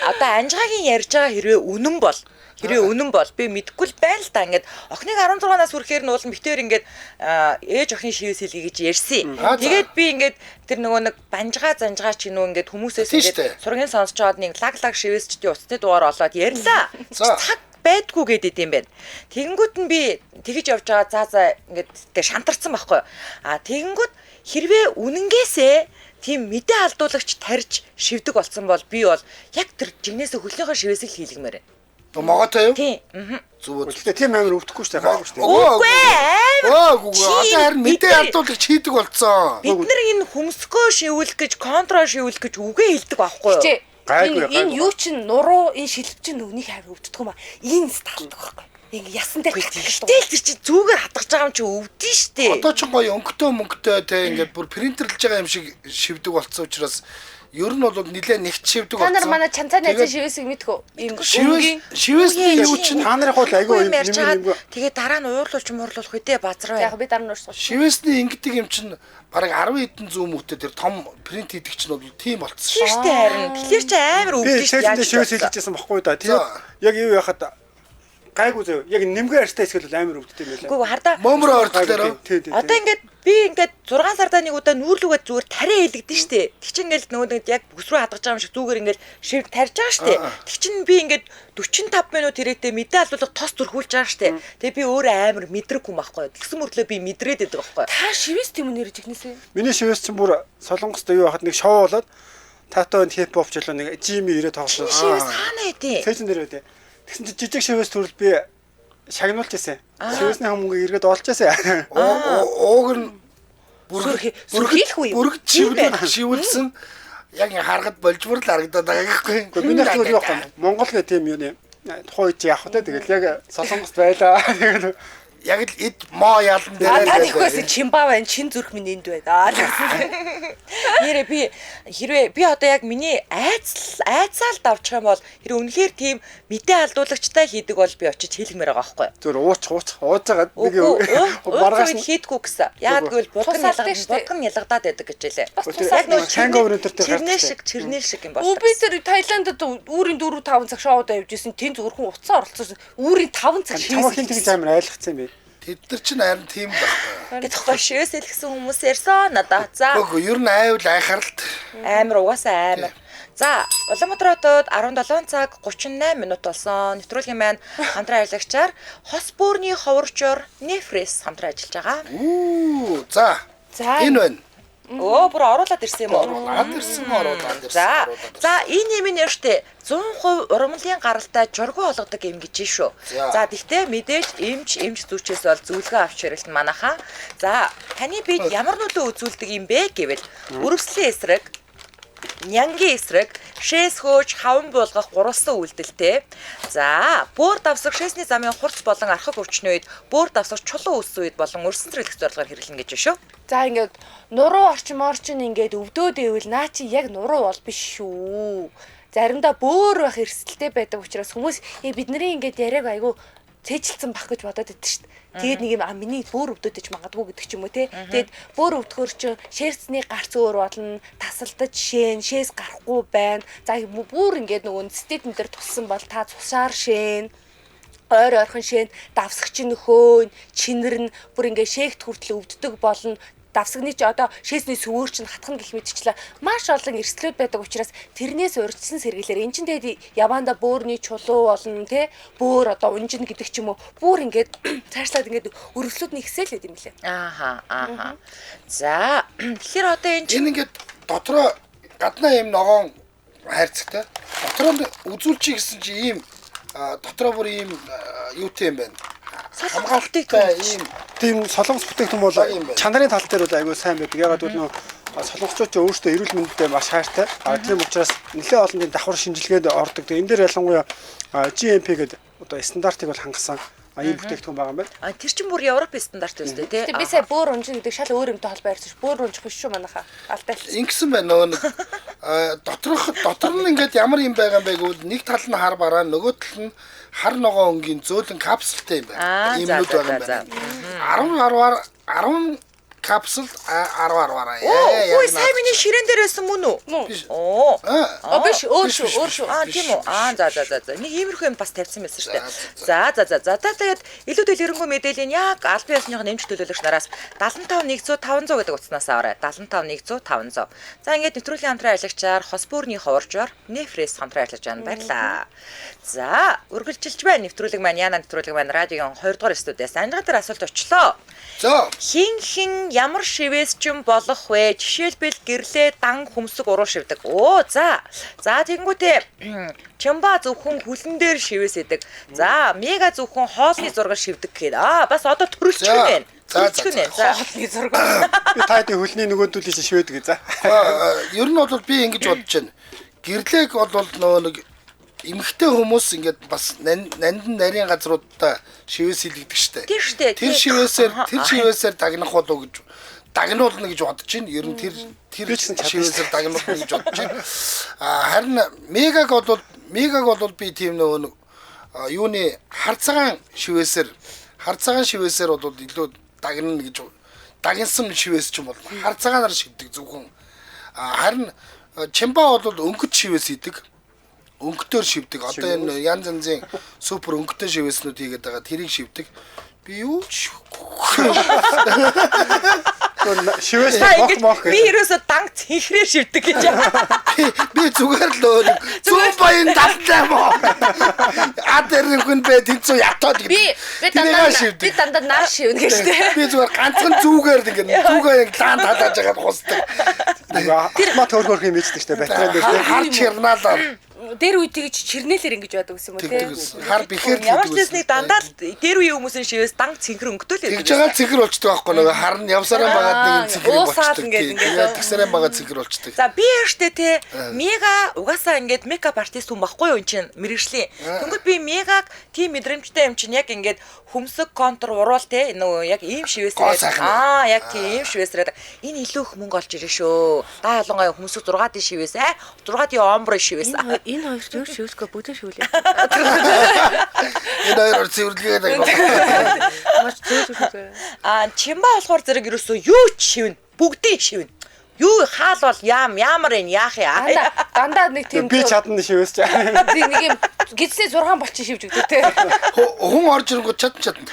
одоо анжгаагийн ярьж байгаа хэрвээ үнэн бол би мэдэхгүй л байна л та ингээд охиныг 16-наас хүрэхээр нь уул мэтээр ингээд ээж охины шивээс хэлье гэж ярьсан. Тэгээд би ингээд тэр нөгөө нэг банжгаа занжгаа ч нүү ингээд хүмүүсээс ингээд сургийн сонсож байгаад нэг лаг шивээсчдийн уцны дугаар олоод ярьлаа. Цаг байдгүй гэдэг юм байна. Тэгэнгүүт нь би тэгж явж байгаа заа ингээд тэг шантарсан байхгүй. Тэгэнгүүт хэрвээ үнэнгээсээ тийм мэдээ алдуулагч тарьж шивдэг болсон бол би бол яг тэр жигнэсээ хөлнийхөө шивээсийг хийлгэмээр. Моготой юу? Тийм. Зүгөө. Гэхдээ тийм амар өвдөхгүй шүү дээ. Гайгүй шүү дээ. Үгүй амар. Үгүй. Одоо харин мэдээ алдуулах хийдэг болцсон. Бид нар энэ хүмсгөө шивүүлэх гэж, контра шивүүлэх гэж үгээ хэлдэг байхгүй юу? Энэ юу чин нуруу энэ шилв чин нүгнийх амар өвддөг юм аа. Энэ талдаг байхгүй. Ингээ ясантай Гэтэл тэр чи зүгээр хатгаж байгаа юм чи өвдөн штэ. Одоо ч гоё өнгөтэй те ингээд бүр принтерлж байгаа юм шиг шивдэг болцсон учраас ер нь бол нилээ нэгт шивдэг болцсон. Та нар болцсон. манай чанцаа найзаа шивэсийг мэдхүү. Ийм шивэсний юу чинь та нарын хол айгүй юм. Тэгээ дараа нь уурлуулж муурлуулах үедээ базар бай. Яг би дараа нь уурсах. Шивэсний ингэдэг юм чинь бараг 10 хэдэн зүүн мөтө тэр том принт хийдэг чинь бол тийм болцсон шүү. Штэ харин. Тэгэхээр чи амар өвдөн штэ. Би шивэс хэлжсэн баггүй да. Тийм яг юу яхад гайгүй зөө. Яг нэмгээ арьстай хэсгэл амар өвддөг юм байлаа. Үгүй хардаа. Момро орчлоо. Одоо ингээд би ингээд 6 сардаа нэг удаа нүүрлүгээд зүгээр тариа хэлэгдэн штэ. Тэг чи ингээд нөгөө яг бүс рүү хадгаж байгаа юм шиг зүгээр ингээд шив тарьж байгаа штэ. Тэг чин би ингээд 45 минут хэрэгтээ мэдээ алдуулах тос зүрхүүлж байгаа штэ. Тэгээ би өөрөө амар мэдрэггүй байхгүй. Тэгсэн мөрлөө би мэдрээд байдаг байхгүй. Та шивэс тийм үнээр жигнэсээ. Миний шивэс чинь бүр солонгостой юу хахад нэг шоу болоод татонд хипхоп жолоо нэг жими ирээд тоглосон. Шивэс хаана идэв? Фэйсбүүк дээр үү. Тэгсэн чинь жижиг шивэс төрөл би шагнуулж ирсэн. Шивэсний хүмүүнгээ эргээд олж ирсэн. Ууг нь бүрхийлэхгүй. Бүрг шивүүлсэн. Яг харахад болжмор л харагдаад байгаа гэхгүй. Гэхдээ миний хэлбэр юу вэ? Монгол гэх тийм юу нэ. Тухайн үед яах вэ? Тэгэл яг солонгост байлаа. Тэгэл яг л эд моо ялан дээр та ихээс чимба байна, чин зүрх минь энд байна. Нэрээ би хэрвээ би одоо яг миний айцаал давчих юм бол хэрэг үнэхээр тийм мэдээ алдуулагчтай хийдэг бол би очиж хэлмээр байгаа байхгүй. Зүр ууцгаад нэг маргааш хийдгүү гэсэн. Яг гэвэл будган ялгадаад байдаг гэж хэлээ. Яг нэг чанговэр өндөр дээр чирнээл шиг юм байна. Би тэр Таиландд үүрийн 4-5 цаг шоуд явж исэн. Тэнд зөвхөн уцаа оролцсон. Үүрийн 5 цаг шивэс хин тэгж амар ойлгоцсон юм бэ. Тэд нар чинь харин тийм байна. Тэгэхгүй шивэс хэлсэн хүмүүс ярьсан надаа. За. Үгүй ер нь айвал айхаралт. Амар угаасаа амар. За, Улаанбаатар хотод 17 цаг 38 минут болсон. Нэвтрүүлгийн маань хамтран ажиллагчаар хос бөөрийн ховорчоор Нефрес хамтран ажиллаж байгаа. За. Энэ байна. Бүр оруулаад ирсэн юм уу? Оруулаад ирсэн. За, энэ юм нэрштэй 100% ургамлын гаралтай жургуу олгодог юм гэж шүү. За, тэгтээ мэдээж эмч зүүчээс бол зөвлөгөө авч хэрэглэн манайхаа. За, таны бид ямар нүдэ үзүүлдэг юм бэ гэвэл өрөвслийн эсрэг, нянгийн эсрэг, шээс хөөж хаван буулгах гурвалсан үйлдэлтэй. За, бөөр давсах шээсний замын хурц болон архаг өвчнөө үед бөөр давсах чулуу үүссэн үед болон өрсөн зэрлэх зорилгоор хэрэглэн гэж шүү. За ингээд нуруу орчин ингээд өвдөөд ивэл наа чи яг нуруу бол биш шүү. Заримдаа бөөр байх эрсдэлтэй байдаг учраас хүмүүс бидний ингээд яриаг айгу цээжилсэн бах гэж бодоод идэв шүү дээ. Тэгээд нэг юм миний бөөр өвдөдөж магадгүй гэдэг ч юм уу те. Тэгээд бөөр өвдөхөр чинь шээсний гарц өөр болно, тасалдаж шээс гарахгүй байна. За бүр ингээд нөгөө стэдэн дээр туссан бол та цусаар шээн ойр ойрхон шээн давсагч нөхөн чинэр нь бүр ингээд шээгт хүртэл өвддөг болно. Давсагны чи одоо шээсний сүвөр чинь хатхан гэх мэтчлээ маш олон эрсдлүүд байдаг учраас тэрнээс урьдчилан сэргийлэр эн чинь тэгээд яваанда бөөрний чулуу болно те бөөр одоо унжин гэдэг ч юм уу бүр ингээд цаашлаад ингээд өрөвслүүд нь ихсэл байд юм лээ. Ааха. За тэгэхээр одоо энэ чинь ингээд дотроо гаднаа юм ногоон хайрцагтай дотроо үзүүлчих гэсэн чи ийм дотроо бүр ийм юутэй юм байна. хамгаалтыг ийм тийм солонгос бүтээгдэхүүн бол чанарын тал дээр бол айгүй сайн байдаг. Ягаад гэвэл солонгосчууд ч өөрсдөө эрүүл мэндэд маш хайртай. Тийм учраас нэлээд олон тийм давхар шинжилгээнд ордог. Энэ дээр ялангуяа GMP гэдэг одоо стандартыг бол хангасан ийм бүтээгдэхүүн байгаа юм байна. Тэр чинь бүр Европын стандарт үстэй тий. Би сая бөөр унжин гэдэг шал өөр юмтай холбоо ярьсан ш. Бөөр унжих биш шүү манайхаа. Алтай. Ингэсэн байна нөгөө дотор нь ингээд ямар юм байгаа юм бэ гэвэл нэг тал нь хар бараа нөгөө тал нь хар ногоон өнгийн зөөлөн капсултай юм байна. Иймнүүд байгаа юм байна. 10 капсул 10 Ой, сайн миний ширээн дээр байсан мөн үү? Биш өөр шүү. Тийм үү. За. Нэг иймэрхүү юм бас тавьсан байсан шүү дээ. За. Тэгээд илүү дэлгэрэнгүй мэдээллийн яг аль биесных нэмж төлөөлөгч нараас 75 100 500 гэдэг утаснаас аваарай. 75 100 500. За ингээд нэвтрүүлгийн хамтран ажиллагчаар хос бөөрийн ховорчоор Нефрес хамтран ажиллаж байна. Баярлаа. За, үргэлжилж байна нэвтрүүлэг маань Яна нэвтрүүлэг маань радиогийн 2 дугаар студиэс анжгаа дээр асуулт очлоо. За. Хин ямар шивээс ч юм болох вэ? Жишээлбэл гэрлээ дан хөмсөг уруу шивдэг. Оо за. За тэгэнгүүтээ Чамба зөвхөн хүлэн дээр шивээсэдэг. За мега зөвхөн хоолны зураг шивдэг гэхэд бас одоо төрөлчих юм байна. Төрөлчих юм байна. За хоолны зураг. Би таатай хөлний нөгөөдүүлж шивэдэг за. Ер нь бол би ингэж бодож байна. Гэрлэг бол нөгөө нэг эмэгтэй хүмүүс ингээд бас нандин нарийн газруудаа шивээс илгдэг штэ. Тийм штэ. Тэр шивээсээр дагнах болов гэж дагнуулна гэж бодож байна. Ер нь тэр шивээсээр дагнуулна гэж бодож байна. Харин мегаг бол би тийм нөгөө юуны харцагаан шивээсээр бол илүү дагнана гэж дагнсан шивээс ч юм бол харцагаагаар шивдэг зөвхөн. Харин Чамба бол өнгөт шивээс идэг. Өнгөтөр шивдэг. Одоо энэ янз янзын супер өнгөтэй шивээснүүд хийгээд байгаа. Тэрийг шивдэг. Би юу ч шивээс мох. Би ерөөсө данг цэнхрээ шивдэг гэж байна. Би зүгээр л өөр зүүн баян далтай мó. Адэр хүн бэ тэнцүү ятаад би дандаа нар шивнэ гэжтэй. Би зүгээр ганцхан зүгээр ингэ зүгээ яг лаан талааж байгаа хусдаг. Тэр мат хөрхөх юм ээждэг штэ батрын дээр. Хар чирнаалаа. Дээр үе тэгж чирнэлэр ингэж байдаг гэсэн юм уу те. Хар бихээр Ямар ч зүйлсний дандаа л дээр үе хүмүүсийн шивээс данг цэнхэр өнгөтөл тэгж байгаа цэнхэр болчтой байхгүй нөгөө харн явсараа багаад нэг цэнхэр болчтой. Тэгээд тэгсараа багаад цэнхэр болчтой. За би яаштай те мега угаасаа ингээд мейкап артист хүн баггүй юу эн чинь мэрэгжлийн. Тэнгүүд би мегаг тийм мэдрэмжтэй юм чинь яг ингээд хөмсөг контур уруул те нөгөө яг ийм шивээсээ яг тийм ийм шивээсээ энэ илүү их мөнгө олж ирээ шүү. Та ялангуяа хөмсөг 6D шивээс 6D омбро шивээс. Энэ хоёр зөв шивэсгүй бүгд шивлээ. Энэ хоёр цэвэрлэгээд байгаа. Маш зөв шивлээ. Чамба болохоор зэрэг ерөөсөө юу ч шивнэ. Бүгдийг шивнэ. Юу хаал бол ямар энэ яах яа. Дандаа нэг тийм би чадна шивээс чаа. Нэг юм гидсээ 6 болчих шивж өгдөө те. Хүн орж ирэнгүүт чадна.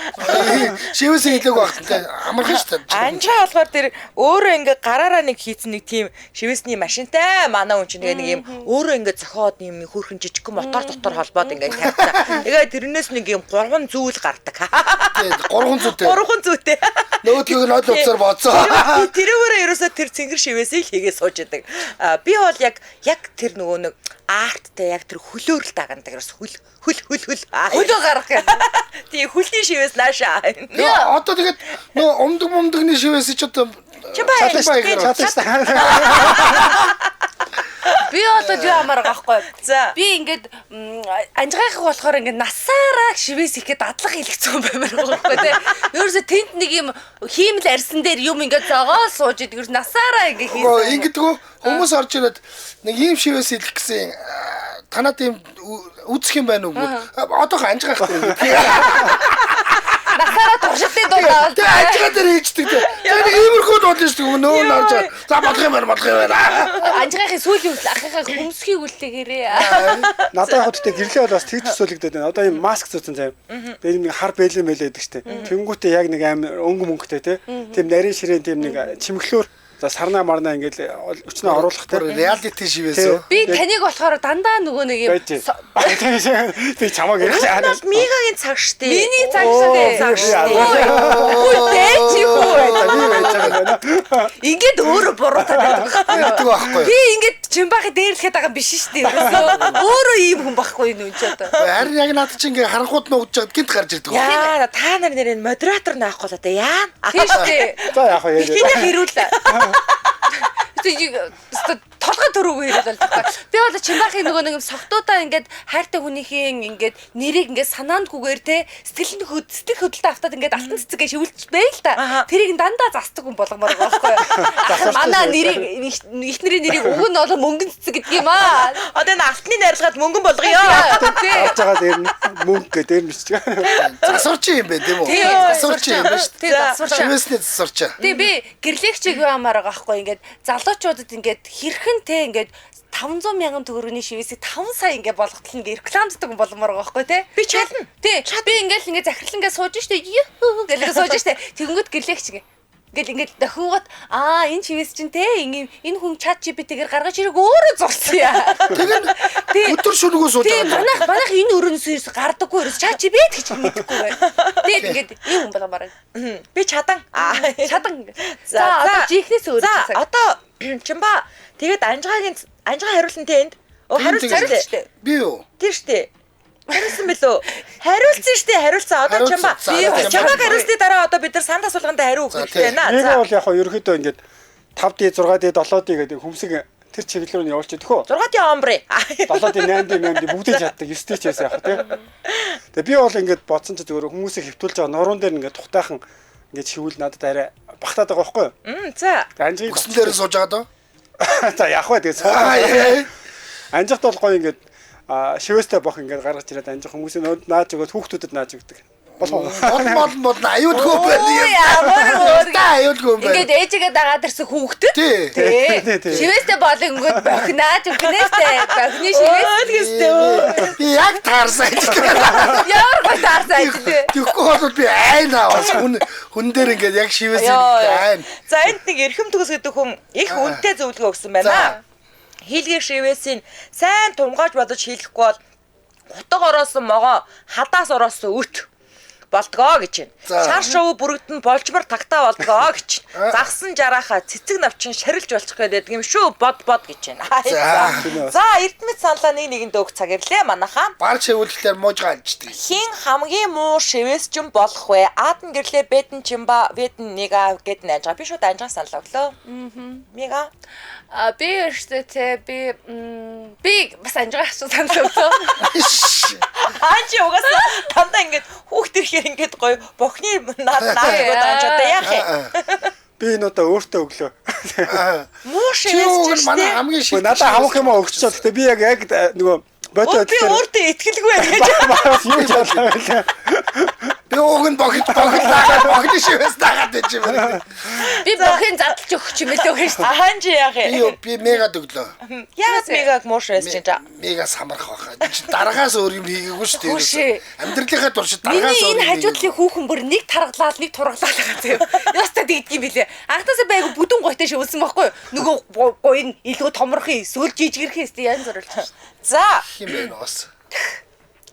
Шивээсээ хэлээг багтантай амархан шүү дээ. Анчаа болохоор тэр өөрөө ингээ гараараа нэг хийцэн нэг тийм шивээсний машинтай манай хүн чинь нэг юм өөрөө ингээ зохиод юм хөрхэн жижигхэн мотор дотор холбоод ингээ тавьсан. Тэгээ тэрнээс нэг юм 3 зүйл гардаг. 3 зүйтэй. 3 зүйтэй. Нөгөөдгийг нь ол уцаар бооцоо. Тэрүүгээр ерөөсө тэр цэнгэр шивээсийг хийгээ сууж идэг. Би бол яг тэр нөгөө нэг арттай яг тэр хөлөөр л дагандаг. Ерөөс хөл. Хөлөө гарах гэх. Тийм хөлний шивээс нааша. Одоо тэгээд нөгөө умдагны шивээс ч одоо Чамбаа. Би одоо юу амаар гахгүй. За. Би ингээд анжгаахыг болохоор ингээд насаараа шивээс ихэд дадлага хэлэгцсэн баймаар байхгүй тий. Ерөөсө тэнд нэг юм хиймэл арьсан дээр юм ингээд зогоо сууж идэг. Ерөөс насаараа ингээд хийсэн. ингэдэггүй хүмүүс орж ирээд нэг ийм шивээс хэлэх гэсэн танаа тийм үзэх юм байна уу? Одоо анжгаах гэдэг. Насаараа туршилтын дуулаад. Тэ ажгаа дээр хийждэг. Тэр иймэрхүү дуулна шүү дээ. Нөө нарж. За болох юм байна. Анжгаахын сүүлийн үйл ахихаа хөмсгийг үлдээгээрээ. Надад яг гэхдээ гэрлээ бол бас тэгж төсөөлөгдөд байна. Одоо юм маск зүүсэн заяа. Тэгээд нэг хар бэлэн байлээдэг штэ. Тэнгүүтээ яг нэг амар өнгө мөнгөтэй те. Тийм нарийн ширээн тийм нэг чимхлөөр за сарнаа марнаа ингээд өчнөө оруулахтай реалити шивээсөө. Би таныг болохоор дандаа нөгөө нэг юм би чамаг ярьж байгаа. Мегагийн цаг штэ. Миний цаг штэ. Ой дээч юу вэ? Ингээд өөрөө буруутай байдаг байхгүй. Би ингээд чимбахи дээрлэхэд байгаа юм биш штэ. Өөрөө ийм хүн байхгүй нүн ч одоо. Харин яг надад чи ингээд харанхууд нуугдж байгаад гинт гарч ирдэг. Яа та нар нэр модератор наахгүй л да яа. Тийм штэ. За яах вэ? Хинэ хэрүүл. Толгой төрөөгөө ирэл бол тохтой. Би бол чимбахын нөгөө нэг согтуудаа ингээд хайртай хүнийхээ ингээд нэрийг ингээд санаандгүйгээр те сэтгэл хөдлөлтөд автаад ингээд алтан цэцгээ шивүүлж бай л та. Тэрийг дандаа застдаг хүн болгомоор байгаа байхгүй юу? Манай нэрийг ихнэрийн нэрийг уг нь бол мөнгөн цэцэг гэдэг юм аа. Одоо энэ алтны найрлагад мөнгөн болгоё. Орж байгаа дээр нь мөнгө гэдэг дээр нэрч. Засварч юм бэ тийм үү? Засварч юм ба шүү. Тийм засварч. Шивээсний засварч. Тийм би гэрлэгчийг юу амаар байгаа байхгүй ингээд залуучуудад ингээд хэрхэн те ингээд 500 мянган төгрөгийн шивээсийг 5 сая ингээд болготлоо ингээд рекламддаг юм болмоор байгаа байхгүй те. Би чадна. Тий. Би ингээд захирлан ингээд сууж штэ. Юу гэлээ сууж штэ. Тэгэнгүүт гэрлэгч гээ. Ингээд дохиогод энэ чивээс чинь те энэ хүн чат GPT-гээр гаргаж ирэг өөрөө зурсан яа. Тэгээд өдөр шөнөгөө сууж байгаа. Манайх энэ өрөөс гардаггүй ерөөс чат GPT гэж мэдэхгүй бай. Тэгээд ингээд ийм хүн байгаа бараг. Би чадан. Чадан. За одоо жихнээс өөр. За одоо чимба тэгээд анжгаа хариулсан те энд. Хариулсан штэ. Би юу? Тэр штэ. Хариулсан билүү? Хариулсан штэ, хариулсан. Одоо чамба хариулсны дараа одоо бид нар санд асуулганд хариу өгөх хэрэгтэй байна. Нэг бол яг ерөөхдөө ингээд 5D 6D 7D гэдэг хүмсэг тэр чиглэл рүү явуулчих дөхөө. 6D омбри. 7D 8D 8D бүгдийг чаддаг 9D ч яасан яг тий. Тэгээ би бол ингээд бодсон ч зөвөр хүмүүсийг хөвтүүлж байгаа нуруунд дээр ингээд тухтайхан ингээд шивүүл надад арай багтаад байгаа байхгүй юу? За. Анжиг Өсөн дээр сууж байгаа доо. За яг хөө тэгээ суугаа. Анжигт бол гоё ингээд шивэстэй бох ингээд гаргаж ирээд анжих хүмүүсийн нааж өгөөд хүүхдүүдэд нааж өгдөг. Бол аюулгүй байна. Ямар Аюулгүй байна. ингээд ээжигээ дагаад ирсэн хүүхдэд Тий. шивэстэй болгонгод бохнаач өгнэстэй бохны шивэс гэстэй. Би яг таарсан. ямар гоё таарсан ажил. Тэгэхгүй бол би айнаа бас хүн дээр ингээд яг шивээс айн. За энд нэг эрхэм төгс гэдэг хүн их үнэтэй зөвлөгөө өгсөн байна. Хийлгээр шивээсийн сайн тунгааж бодож хийлэхгүй бол утга ороосон могоо хадаас ороосон өт болдгоо гэж байна. Шар шоу бүрэгдэн болжмор тагтаа болдгоо гэж. Загсан жарааха цэцэг навчин шарилж болчих гэдэг юм шүү. Бод гэж байна. За эрдэмэд саналаа нэгэнд өг цаг ирлээ манайхаа. Бар шивүүлэлтээр мууж гаалждаг. Хин хамгийн муу шивээс ч болох вэ? Аадан гэрлээ бэдэн чимба бэдэн нэга гэд нажгаа. Би шууд анжаа санал өглөө. Мега. Би өөртөө би бас анжгаа асуу санал өглөө. Анжи угаасаа тандаа ингээд хүүхд ирэхээр ингээд гоё бохны наад анжаатай яах юм. би энэ удаа өөртөө өглөө. Муу шивээс ч манай хамгийн шиг. Надад хамах юм өгчөө. Гэтэ би яг нөгөө бодоод би өөртөө итгэлгүй гэж. юу ч болоо байлаа. Би уг нь бохны шивээс дагаад байж юм. Би бохын задлж өгч юм лөө гэж. Ханжи яах юм. Би мегад өглөө. Яагаад мегаг муу шивээс чинь жаа. Мега самарх байхаа. Дараагаас өөр юм хийгээгүй шүү дээ. Амьдралынхаа туршид дараагаас Миний өөр энэ хажуудлын хүүхэн бүр нэг таргалаад нэг тургалаад байгаа заяа. Ястаа тэгдэг юм билээ. Анхнаасаа байгу бүдүүн гойтой шивүүлсэн байхгүй юу? Нөгөө гоё нь илүү томорхон эсвэл жижигэрхэн өстэй янз бүрэл. За юм бэ нөөс.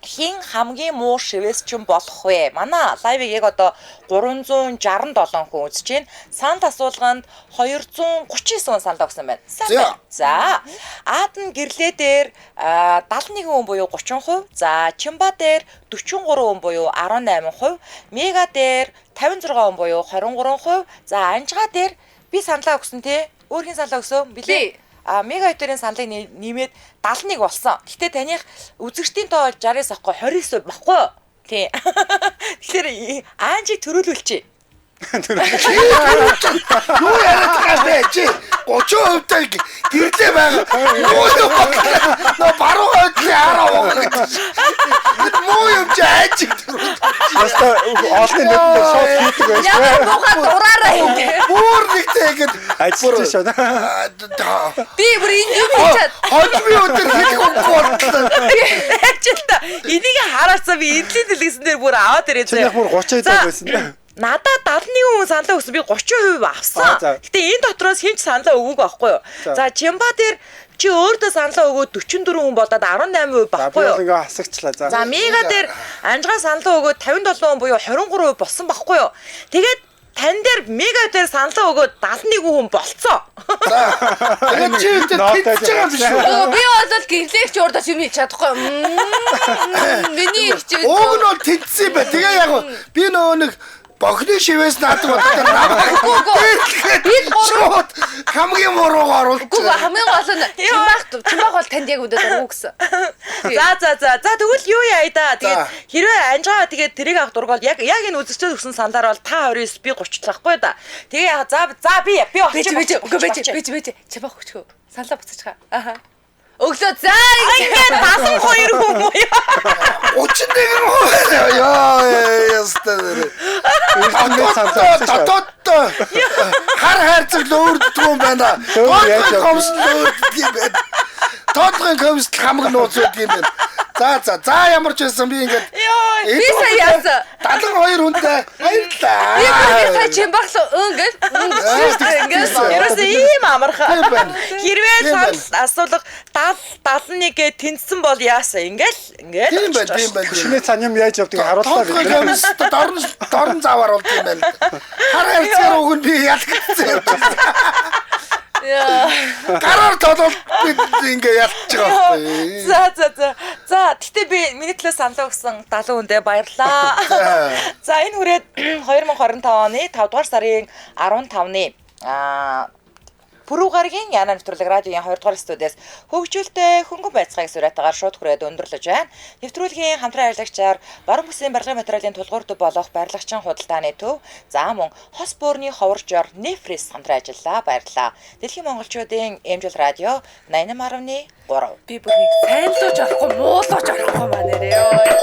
Хин хамгийн муу шивээс ч болох вэ? Манай лайвыг яг одоо 367 хүн үзэж байна. Санд асуулганд 239 санал өгсөн байна. За. Аадан гэрлээ дээр 71 хүн буюу 30%. За, чимба дээр 43 хүн буюу 18%. Мега дээр 56 хүн буюу 23%. За, анжгаа дээр би саналаа өгсөн тий. Өөр хин саналаа өгсөн билээ. Мега хоёрын саналыг нэмээд 71 болсон. Гэтэ таних үзэгчдийн тоо 60-аас авахгүй 29 баггүй юу? Тий. Тэгэхээр аанжийг төрүүлүүлчихье. Юу яриад байгаа чи 30% таг гэрлээ байгаа. Нөө баруун хойд хараа байгаа. Муу юм чи аажиг Яста олны нүдэнд шууд хийдэг байж. Ямар муухай дураараа юм. бүр нэгтэй ингэж Ажиж шээ. Би бүр энэ юм чад. хожми өдөр хэлэхгүй болтлоо. Ажилта. Энийг хараацаа би эдлийн дэлгэсэн дээр бүр аваад ирээ Чиний бүр 30 таа байсан. Надад 71 хүн саналаа өгсөн. Би 30% авсан. Гэтэ энэ дотроос хинч саналаа өгөөг байхгүй юу? За, чимба дээр чи өөртөө саналаа өгөөд 44 хүн болоод 18% баггүй юу? Би ингээ хасагчлаа. За, мега дээр анжгаа саналаа өгөөд 57 хүн буюу 23% болсон баггүй юу? Тэгээд тань дээр мега дээр саналаа өгөөд 71 хүн болцсон. Тэгээд чи үүтэй тэтж байгаа биш үү? Би бол гэрлэгч урдаас юм хийж чадахгүй. Миний их чи. Уг нь бол тэтсэн бай. Тэгээ яг би нөгөө нэг бохны шивээс наадах бодлоо. Би гурав хамгийн муруугаар оруулж. Гүг хамгийн гол нь чимбаг бол танд яг өдөө дургу гэсэн. За тэгвэл юу яа да. Тэгээд хэрвээ анжгаа тэгээд тэрийг авах дургуул яг энэ үзэгчдээ өгсөн саналаар бол та 29 би 30 байхгүй да. Тэгээ за би бэж чимбаг өгчөө. Саналаа буцаачихаа. Аха. Өглөө за ингээд 72 хүн уу яа. 31 хүн. Ястаа. Хар хайрцаг өөрддөг юм байна. Тоодгийн комисс өөрддөг юм байна. Тоодгийн комисс хамаг нууцдаг юм байна. За ямар ч байсан би ингээд Би сая яасан. 72 хүнтэй баярлаа. Би сая чимбахс ингээд Ерөөсөө ийм амархан. Тийм байна. Хэрвээ санал асуулга 70 71-гээ тэнцсэн бол яасан? Тийм байна. Шинэ цан юм яаж явдгийг харууллаа Тоглох бид. юмс дорн заваар болд юм байна. Хараа хэлцээр уг нь би ялгцсан. яа. Гараар толол бид ингээ ялж байгаа байхгүй. За тэгтээ би миний төлөө саналаа өгсөн 70 хүндээ баярлаа. За энэ хүрээд 2025 оны 5 дугаар сарын 15-ны Пүрэв гарагийн Яна нэвтрүүлэг радиогийн 2 дугаар студиэс хөгжүүлэлтэй хөнгөн байцгааг сураатаагаар шууд хүрээд өндөрлөж байна. Нэвтрүүлгийн хамтран ажиллагчаар баруун бүсийн барилгын материалын тулгуур төв болох барилгачин худалдааны төв, за мөн хос бөөрийн ховоржоор Нефрис хамтран ажиллаа. Баярлалаа. Дэлхийн монголчуудын эмжил радио 88.3. Би бүр нэг сайн лууж орохгүй, муу лууж орохгүй маа нэрээ.